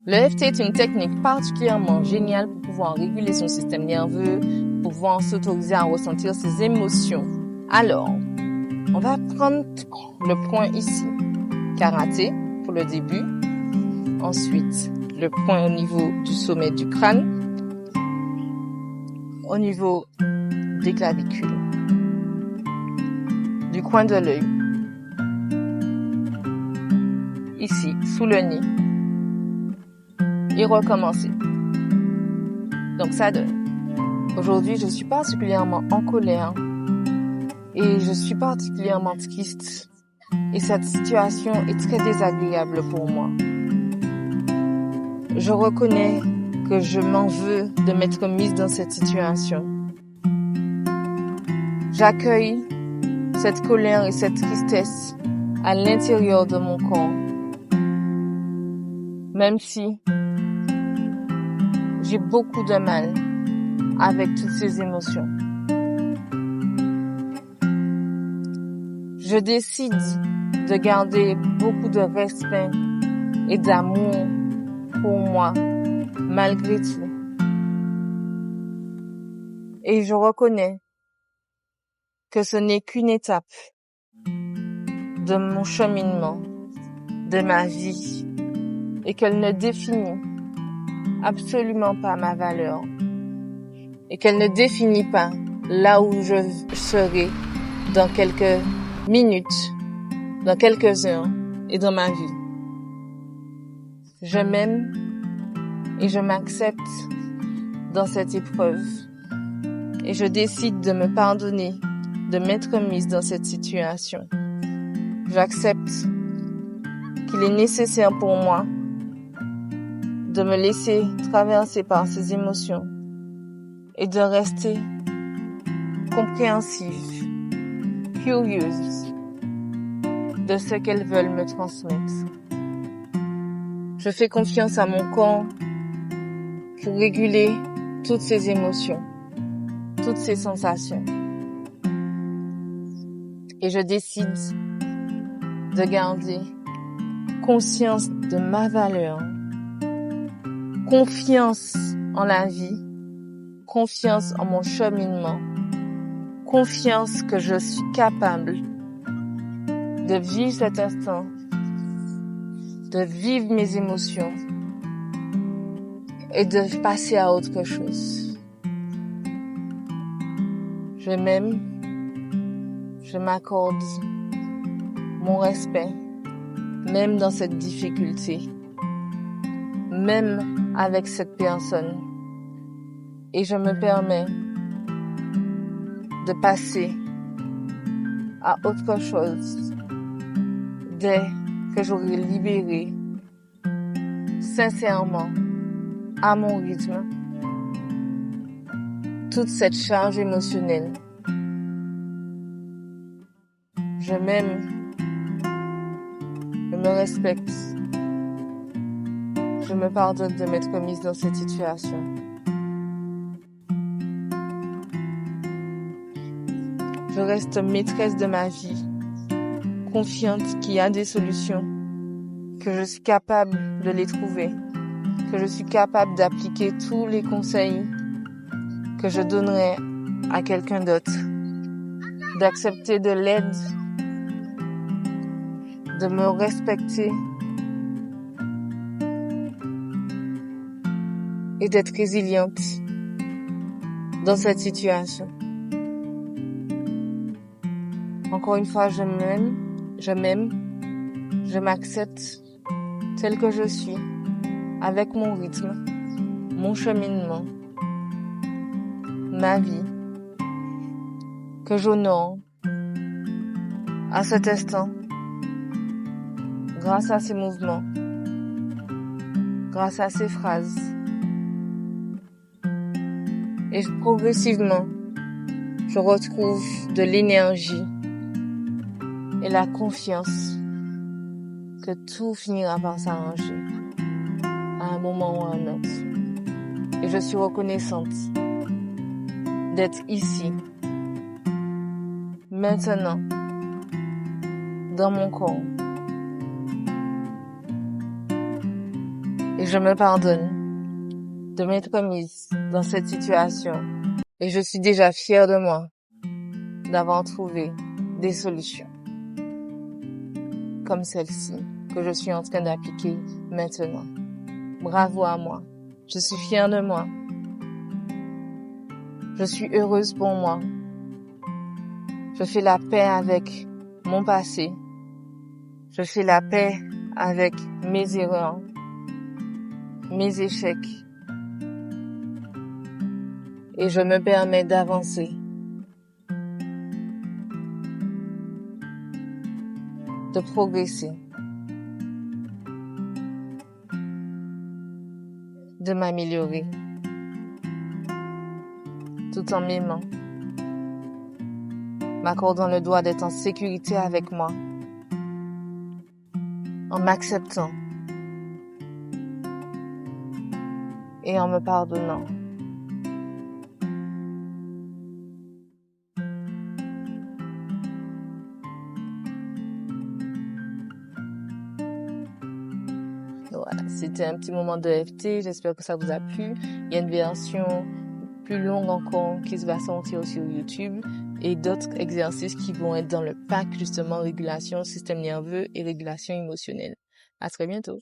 Le EFT est une technique particulièrement géniale pour pouvoir réguler son système nerveux, pour pouvoir s'autoriser à ressentir ses émotions. Alors, on va prendre le point ici, karaté pour le début. Ensuite, le point au niveau du sommet du crâne, au niveau des clavicules, du coin de l'œil, ici, sous le nez, et recommencer. Donc ça donne. Aujourd'hui, je suis particulièrement en colère et je suis particulièrement triste et cette situation est très désagréable pour moi. Je reconnais que je m'en veux de m'être mise dans cette situation. J'accueille cette colère et cette tristesse à l'intérieur de mon corps. Même si j'ai beaucoup de mal avec toutes ces émotions. Je décide de garder beaucoup de respect et d'amour pour moi, malgré tout. Et je reconnais que ce n'est qu'une étape de mon cheminement, de ma vie, et qu'elle ne définit absolument pas ma valeur, et qu'elle ne définit pas là où je serai dans quelques minutes, dans quelques heures et dans ma vie. Je m'aime et je m'accepte dans cette épreuve et je décide de me pardonner, de m'être mise dans cette situation. J'accepte qu'il est nécessaire pour moi de me laisser traverser par ces émotions et de rester compréhensive, curieuse de ce qu'elles veulent me transmettre. Je fais confiance à mon corps pour réguler toutes ces émotions, toutes ces sensations. Et je décide de garder conscience de ma valeur, confiance en la vie, confiance en mon cheminement, confiance que je suis capable de vivre cet instant, de vivre mes émotions et de passer à autre chose. Je m'aime, je m'accorde mon respect, même dans cette difficulté, même avec cette personne. Et je me permets de passer à autre chose dès que j'aurai libéré sincèrement, à mon rythme, toute cette charge émotionnelle. Je m'aime, je me respecte, je me pardonne de m'être mise dans cette situation. Je reste maîtresse de ma vie, confiante qu'il y a des solutions, que je suis capable de les trouver, que je suis capable d'appliquer tous les conseils que je donnerai à quelqu'un d'autre, d'accepter de l'aide, de me respecter et d'être résiliente dans cette situation. Encore une fois, je m'aime, je m'accepte tel que je suis, avec mon rythme, mon cheminement, ma vie, que j'honore à cet instant, grâce à ces mouvements, grâce à ces phrases. Et progressivement, je retrouve de l'énergie et la confiance que tout finira par s'arranger à un moment ou à un autre. Et je suis reconnaissante d'être ici, maintenant, dans mon corps. Et je me pardonne de m'être mise dans cette situation. Et je suis déjà fière de moi d'avoir trouvé des solutions comme celle-ci que je suis en train d'appliquer maintenant. Bravo à moi. Je suis fière de moi. Je suis heureuse pour moi. Je fais la paix avec mon passé. Je fais la paix avec mes erreurs, mes échecs. Et je me permets d'avancer. De progresser. De m'améliorer. Tout en m'aimant. M'accordant le droit d'être en sécurité avec moi. En m'acceptant. Et en me pardonnant. Voilà, c'était un petit moment de FT. J'espère que ça vous a plu. Il y a une version plus longue encore qui va sortir sur YouTube et d'autres exercices qui vont être dans le pack justement régulation système nerveux et régulation émotionnelle. À très bientôt.